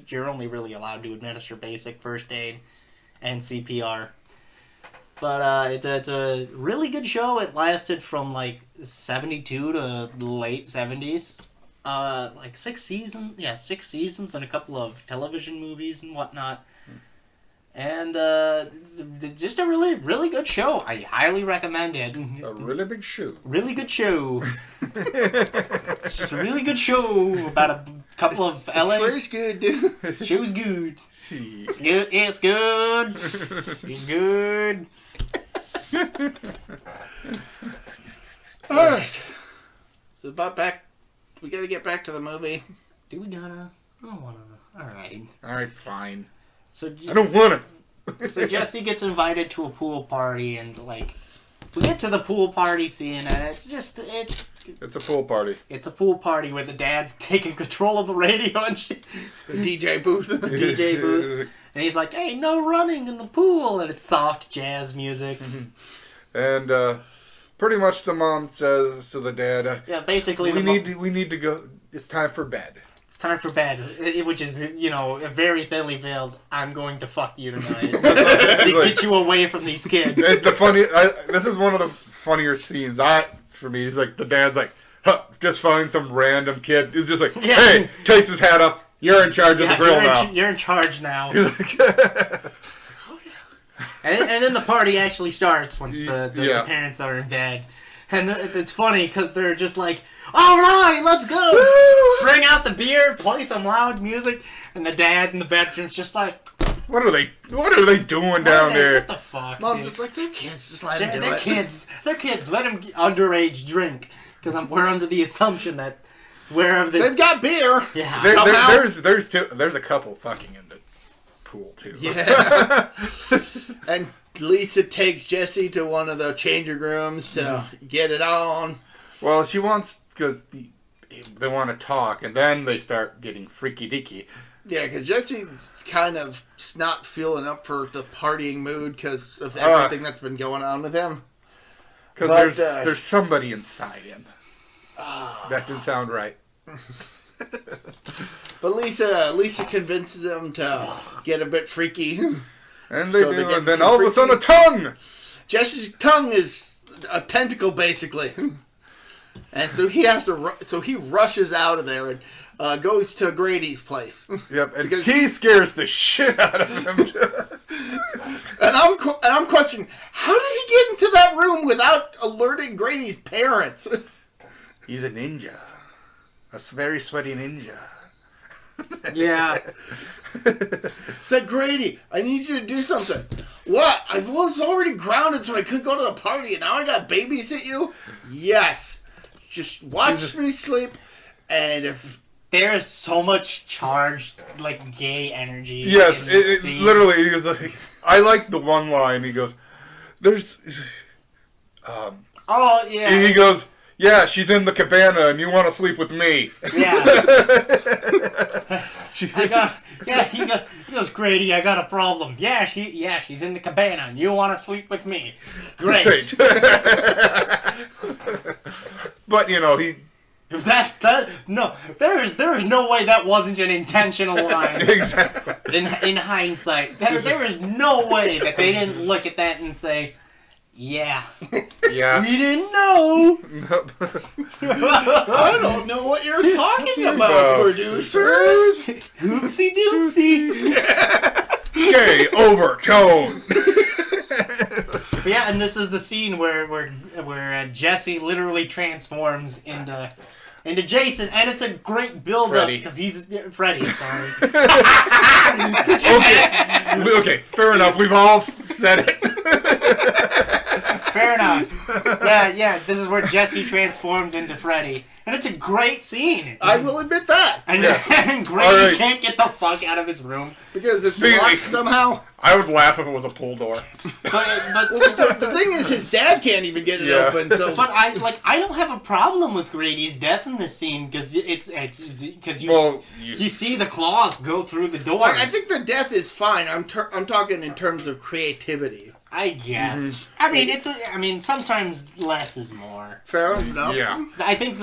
you're only really allowed to administer basic first aid and CPR. But it's a really good show. It lasted from like 72 to late 70s. Like 6 seasons. Yeah, 6 seasons and a couple of television movies and whatnot. And it's just a really, really good show. I highly recommend it. A really big show. Really good show. It's just a really good show about a couple of LA. Show's good, dude. Show's good. It's good. It's good. It's good. Alright. So we gotta get back to the movie. Do we gotta? I don't wanna. Alright. Alright, fine. So I don't want it. So Jesse gets invited to a pool party, and like we get to the pool party scene, and it's a pool party. It's a pool party where the dad's taking control of the radio and shit. The DJ booth. The DJ booth. And he's like, "Hey, no running in the pool," and it's soft jazz music. And pretty much the mom says to the dad, "Yeah, basically we need to go. It's time for bed." Time for bed, which is, a very thinly veiled, I'm going to fuck you tonight. To get you away from these kids. It's this is one of the funnier scenes. For me, he's like, the dad's like, just find some random kid. He's just like, hey, takes his hat off. You're in charge of the grill now. You're in charge now. and then the party actually starts once the parents are in bed. And it's funny because they're just like, all right, let's go. Woo! Bring out the beer, play some loud music. And the dad in the bedroom's just like, What are they doing down there? What the fuck? Mom's dude? just like, they're kids, just let them do They're it. They're kids. Let them underage drink. Because we're under the assumption that wherever this... They've got beer. Yeah. There's a couple fucking in the pool too. Yeah. And Lisa takes Jesse to one of the changing rooms to get it on. Well, she wants, because they want to talk, and then they start getting freaky deaky. Yeah, because Jesse's kind of just not feeling up for the partying mood because of everything that's been going on with him. Because there's somebody inside him. That didn't sound right. But Lisa convinces him to get a bit freaky. And they So they do, get and then some all of a sudden a tongue! Jesse's tongue is a tentacle, basically. And so he has to. So he rushes out of there and goes to Grady's place. Yep, and Because- he scares the shit out of him. And I'm questioning, how did he get into that room without alerting Grady's parents? He's a ninja. A very sweaty ninja. Yeah. Said, Grady, I need you to do something. What? I was already grounded so I couldn't go to the party and now I gotta babysit you? Yes. Just watch me sleep, and if... There is so much charged, like, gay energy. Yes, in this scene. literally, he goes like, I like the one line, he goes, there's... Oh, yeah. He goes, yeah, she's in the cabana and you want to sleep with me. Yeah. He goes, Grady, I got a problem. She's in the cabana and you want to sleep with me. Great. But, you know, he... No, there is no way that wasn't an intentional line. Exactly. In hindsight, there is no way that they didn't look at that and say, "Yeah, Yeah. we didn't know." I don't know what you're talking about, producers. Oopsie doopsie. Gay overtone. Yeah, and this is the scene where Jesse literally transforms into Jason, and it's a great build-up because he's Freddy. Sorry. Okay, fair enough. We've all said it. Fair enough. Yeah. This is where Jesse transforms into Freddy, and it's a great scene. I will admit that. And, Yes. and Grady Right. can't get the fuck out of his room. Because it's See, locked somehow. I would laugh if it was a pull door. But The thing is, his dad can't even get it Yeah. open, so... But I don't have a problem with Grady's death in this scene because because you see the claws go through the door. I think the death is fine. I'm talking in terms of creativity. I guess. I mean, sometimes less is more. Fair enough. Yeah. I think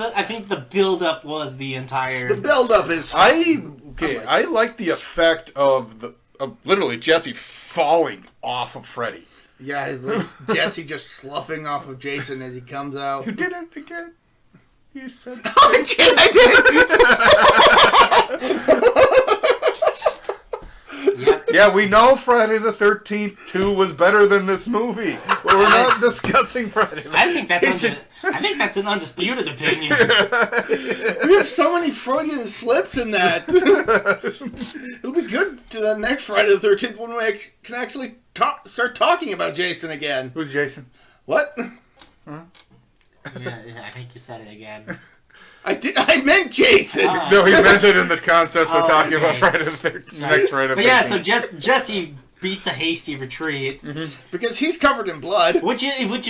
the build up was the entire. The build-up is fine. I like the effect of literally Jesse falling off of Freddy. Yeah, it's like Jesse just sloughing off of Jason as he comes out. You did it again. You said. Oh, shit, I Yep. Yeah, we know Friday the 13th 2 was better than this movie, but we're not discussing Friday. I think that's an undisputed opinion. did. We have so many Freudian slips in that. It'll be good to the next Friday the 13th when we can actually start talking about Jason again. Who's Jason? What? Yeah, I think you said it again. I meant Jason. No, he mentioned in the concept of talking about okay. Friday the 13th. Next Friday the 13th. But yeah, so Jesse beats a hasty retreat, Because he's covered in blood. which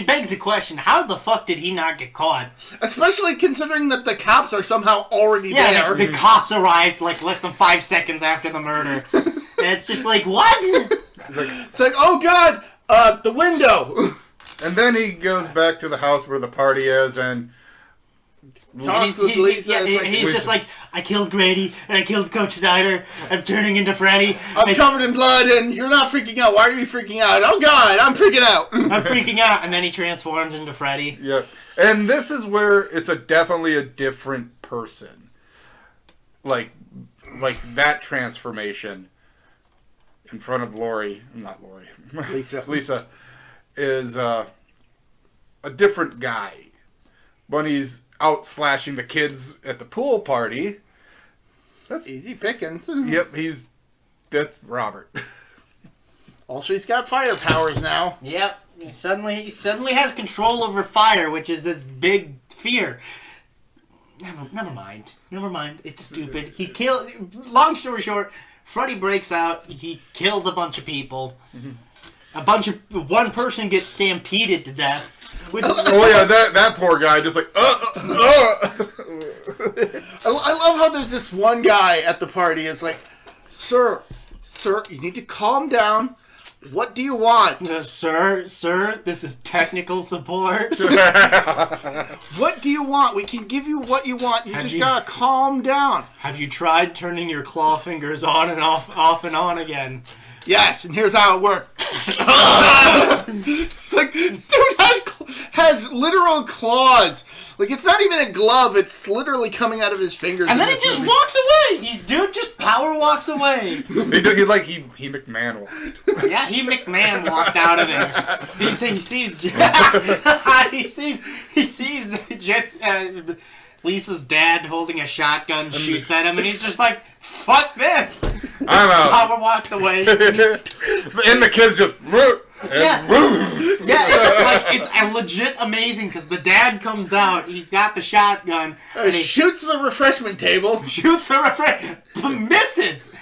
begs the question: how the fuck did he not get caught? Especially considering that the cops are somehow already there. The cops arrived like less than 5 seconds after the murder, and it's just like, what? It's like, oh god, the window. And then he goes back to the house where the party is and Talks with Lisa. Yeah, it's like, he's just like, I killed Grady and I killed Coach Snyder. I'm turning into Freddy. I'm covered in blood and you're not freaking out. Why are you freaking out? Oh god, I'm freaking out. I'm freaking out, and then he transforms into Freddy. yeah. And this is where it's definitely a different person. Like that transformation in front of not Lori. Lisa is a different guy. When he's out slashing the kids at the pool party. That's Easy pickings. Yep, that's Robert. Also, he's got fire powers now. Yep. He suddenly has control over fire, which is this big fear. Never mind. It's stupid. Long story short, Freddy breaks out. He kills a bunch of people. One person gets stampeded to death. That poor guy just like. I love how there's this one guy at the party. It's like, sir, you need to calm down. What do you want? Sir, this is technical support. What do you want? We can give you what you want. You just gotta calm down. Have you tried turning your claw fingers on and off and on again? Yes, and here's how it works. It's like, dude has literal claws. Like, it's not even a glove. It's literally coming out of his fingers. And then he just walks away. Dude just power walks away. He McMahon walked. Yeah, he McMahon walked out of there. He sees just Lisa's dad holding a shotgun, shoots at him, and he's just like, "Fuck this!" I'm out. Power walks away. And the kids just. It's legit amazing because the dad comes out, he's got the shotgun, and he shoots the refreshment table. Misses.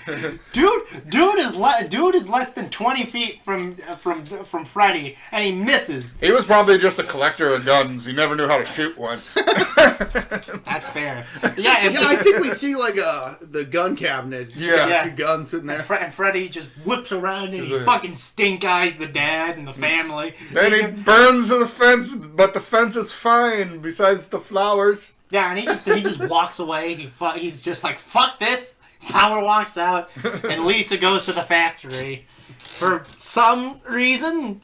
Dude is less than 20 feet from Freddy, and he misses. He was probably just a collector of guns. He never knew how to shoot one. That's fair. I think we see like the gun cabinet. A few guns in there. And Freddy just whips around and he fucking stink eyes the dad and the family. Then he burns the fence, but the fence is fine besides the flowers. Yeah, and he just walks away. He's just like, fuck this. Power walks out, and Lisa goes to the factory. For some reason,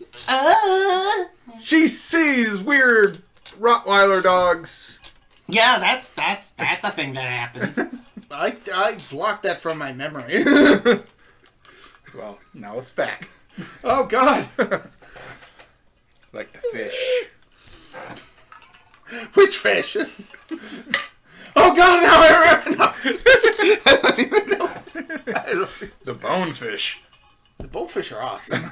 she sees weird Rottweiler dogs. Yeah, that's a thing that happens. I blocked that from my memory. Well, now it's back. Oh, God. Like the fish. Which fish? Oh, God, now I don't even know. The bonefish. The bonefish are awesome.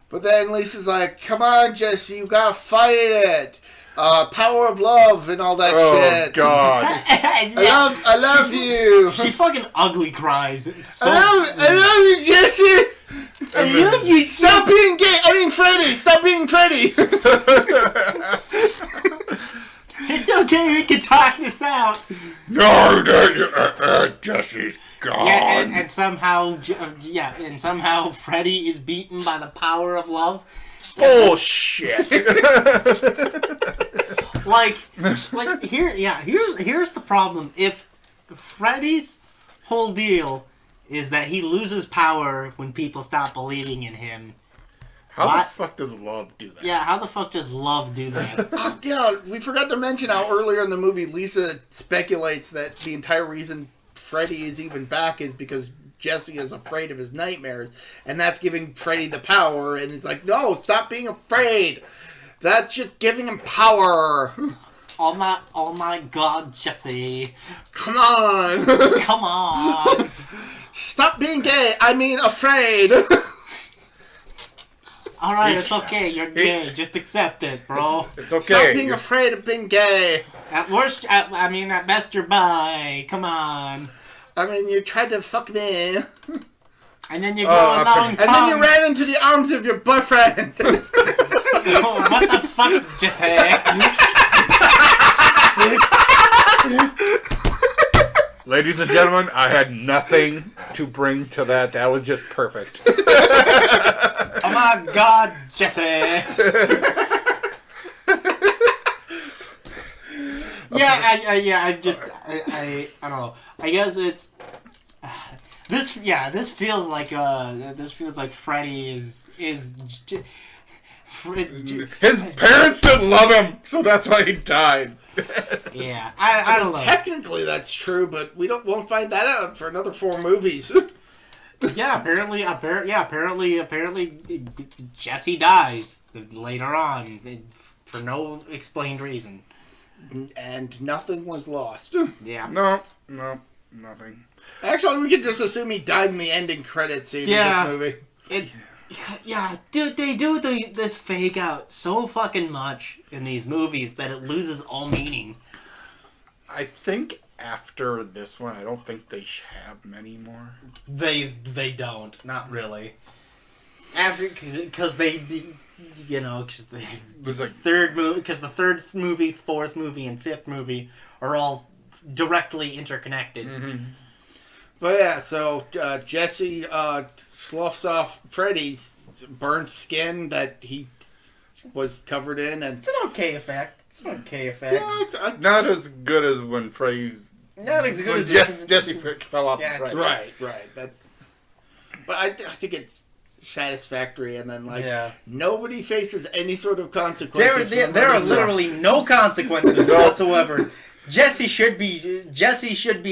But then Lisa's like, come on, Jesse, you gotta fight it. Power of love and all that shit. Oh, God. I love you. She fucking ugly cries. I love you, Jesse. I love you. Stop being gay. I mean, Freddy. Stop being Freddy. It's okay. We can talk this out. No, Jesse's gone. Yeah, and somehow, Freddy is beaten by the power of love. Bullshit. Here's the problem. If Freddy's whole deal is that he loses power when people stop believing in him. How the fuck does love do that? Yeah, how the fuck does love do that? We forgot to mention how earlier in the movie Lisa speculates that the entire reason Freddy is even back is because Jesse is afraid of his nightmares, and that's giving Freddy the power, and he's like, no, stop being afraid. That's just giving him power. Oh my God, Jesse. Come on. Come on. Stop being gay. I mean, afraid. Alright, it's okay. You're gay. Just accept it, bro. It's okay. Stop being afraid of being gay. At worst, at best, you're bi. Come on. I mean, you tried to fuck me. And then you go a long time. And then you ran into the arms of your boyfriend. Oh, what the fuck, Jesse? Ladies and gentlemen, I had nothing to bring to that. That was just perfect. Oh my God, Jesse. I don't know. I guess it's this feels like Freddy is his parents didn't love him, so that's why he died. Yeah, I don't know. Technically, that's true, but we won't find that out for another 4 movies. Yeah, apparently, Jesse dies later on for no explained reason. And nothing was lost. Yeah. No, nothing. Actually, we could just assume he died in the ending credit scene of this movie. Yeah, dude, they do this fake out so fucking much in these movies that it loses all meaning. I think after this one, I don't think they have many more. They don't, not really. After because they, you know, because the third movie, fourth movie, and fifth movie are all directly interconnected. Mm-hmm. But yeah, so Jesse sloughs off Freddy's burnt skin that he was covered in, and it's an okay effect. yeah, Not as good as when Freddy's. Not as good as Jesse fell off the Freddy. right. That's. But I think it's satisfactory, and then nobody faces any sort of consequences. There are literally no consequences whatsoever. Jesse should be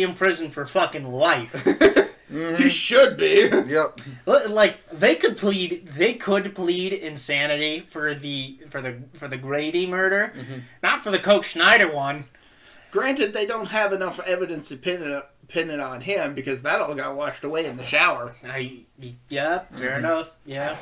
in prison for fucking life. Mm-hmm. He should be. Yep. Like they could plead insanity for the Grady murder, not for the Coke Schneider one. Granted, they don't have enough evidence to pin it on him because that all got washed away in the shower. Fair enough. Yeah.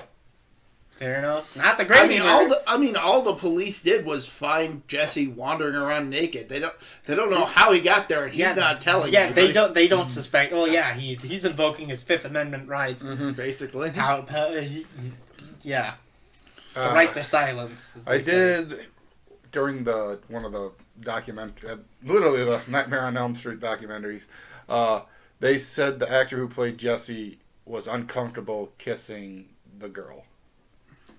Fair enough. Not the Grady murder. All the police did was find Jesse wandering around naked. They don't know how he got there, and he's not telling. Yeah, they don't suspect. Well, yeah, he's invoking his Fifth Amendment rights, basically. The right to silence. I did during one of the literally the Nightmare on Elm Street documentaries. They said the actor who played Jesse was uncomfortable kissing the girl.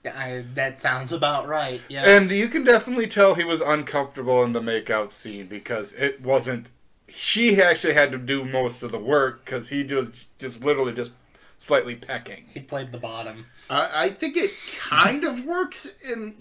That sounds about right, yeah. And you can definitely tell he was uncomfortable in the makeout scene because it wasn't... She actually had to do most of the work because he just literally just slightly pecking. He played the bottom. I think it kind of works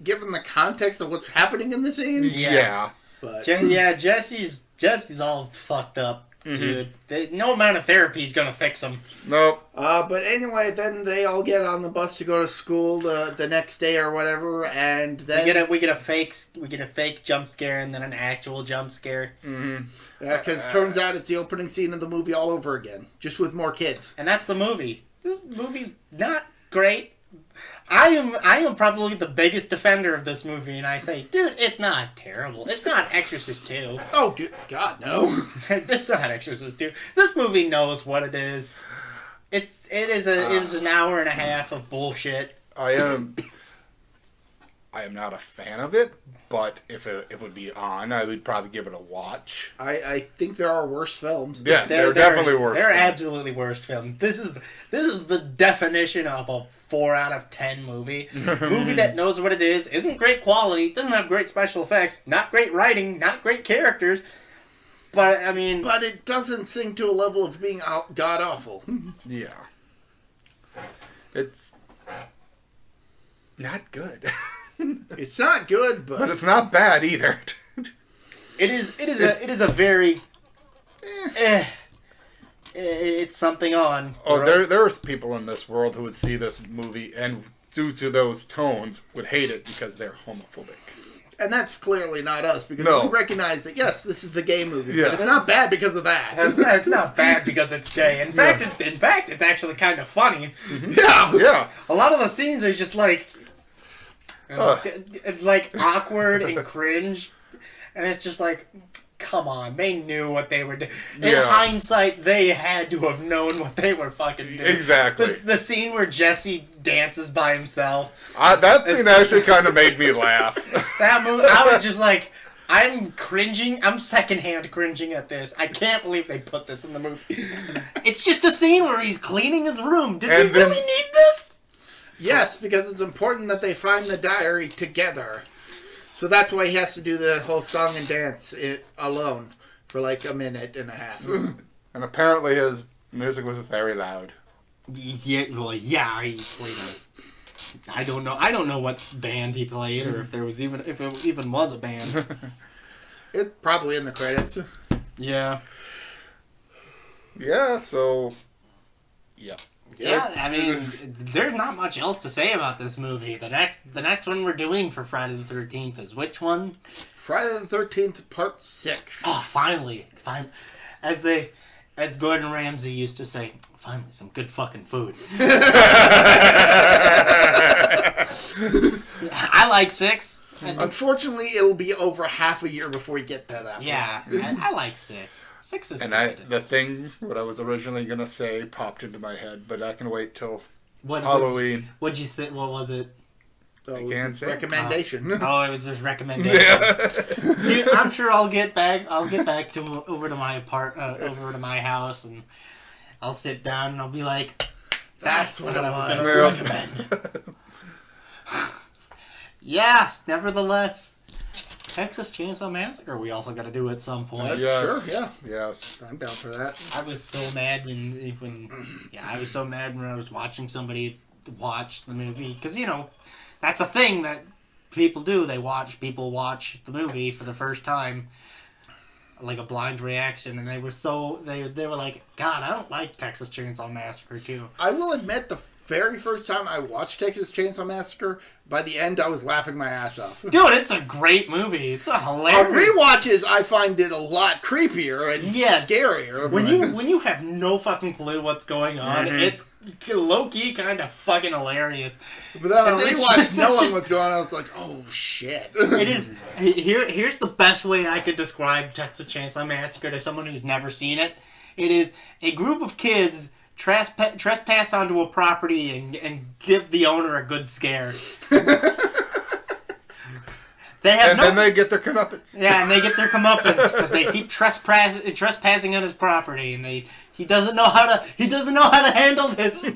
given the context of what's happening in the scene. Yeah. But Jesse's all fucked up. Dude, no amount of therapy is gonna fix him. Nope. But anyway, then they all get on the bus to go to school the next day or whatever, and then we get a fake jump scare and then an actual jump scare. Mm-hmm. Because turns out it's the opening scene of the movie all over again, just with more kids. And that's the movie. This movie's not great. I am probably the biggest defender of this movie, and I say, dude, it's not terrible. It's not Exorcist 2. Oh, dude, God, no. It's not Exorcist 2. This movie knows what it is. It is an hour and a half of bullshit. I am not a fan of it, but if it would be on, I would probably give it a watch. I think there are worse films. Yes, they're definitely worse. They're absolutely worst films. This is the definition of a 4 out of 10 movie. Movie that knows what it is, isn't great quality, doesn't have great special effects, not great writing, not great characters. But I mean, but it doesn't sink to a level of being god awful. Yeah, it's not good. It's not good, but it's not bad either. It is a very it's something on. There's people in this world who would see this movie and due to those tones would hate it because they're homophobic. And that's clearly not us because we recognize that yes, this is the gay movie, but it's not bad because of that. It's not bad because it's gay. In fact, it's actually kind of funny. Mm-hmm. Yeah. A lot of the scenes are just like awkward and cringe, and it's just like, come on, they knew what they were doing. In hindsight, they had to have known what they were fucking doing. Exactly. The scene where Jesse dances by himself. That scene actually kind of made me laugh. That movie, I was just like, I'm cringing. I'm secondhand cringing at this. I can't believe they put this in the movie. It's just a scene where he's cleaning his room. Did we really need this? Yes, because it's important that they find the diary together. So that's why he has to do the whole song and dance alone for like a minute and a half. And apparently his music was very loud. Yeah, well, yeah, he played I don't know what band he played, or if it even was a band. It's probably in the credits. Yeah. Yeah. So. Yeah. Yeah, I mean, there's not much else to say about this movie. The next one we're doing for Friday the 13th is which one? Friday the 13th, Part 6. Oh, finally. It's fine. As as Gordon Ramsay used to say, finally some good fucking food. I like 6. Unfortunately, it'll be over half a year before we get to that. Yeah, I like 6. 6 is And good. what I was originally gonna say popped into my head, but I can wait till What, Halloween. What'd you say? What was it? So it I was can't his say. recommendation. Oh, it was his recommendation. Yeah. Dude, I'm sure I'll get back to over to my over to my house, and I'll sit down and I'll be like, "That's what I was going to recommend." Yes, nevertheless, Texas Chainsaw Massacre. We also got to do at some point. Yes. Sure, yeah. Yes. I'm down for that. I was so mad when I was so mad when I was watching somebody watch the movie, because that's a thing that people do. People watch the movie for the first time, like a blind reaction, and they were like, God, I don't like Texas Chainsaw Massacre 2. I will admit, the very first time I watched Texas Chainsaw Massacre, by the end I was laughing my ass off. Dude, it's a great movie. It's a On hilarious. rewatches, I find it a lot creeper and scarier. When you have no fucking clue what's going on, it's low key kind of fucking hilarious. But then on It's rewatch, just- knowing what's going on, I was like, oh shit. It is. Here's the best way I could describe Texas Chainsaw Massacre to someone who's never seen it. It is a group of kids trespass onto a property and give the owner a good scare. Then they get their comeuppance. Yeah, and they get their comeuppance because they keep trespassing on his property, and he doesn't know how to handle this.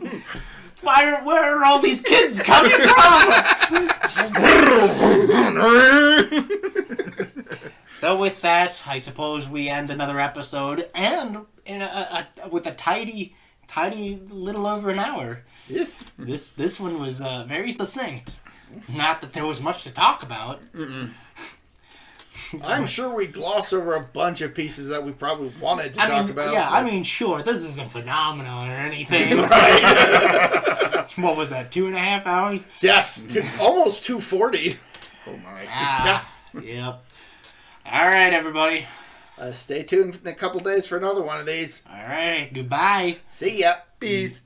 Where are all these kids coming from? So with that, I suppose we end another episode, and with a tidy little over an hour. Yes. This one was very succinct. Not that there was much to talk about. I'm sure we gloss over a bunch of pieces that we probably wanted to talk about. Yeah, I mean, sure, this isn't phenomenal or anything. What was that, 2.5 hours? Yes, almost 240. Oh my. Yep. All right, everybody. Stay tuned in a couple days for another one of these. All right, goodbye. See ya. Peace.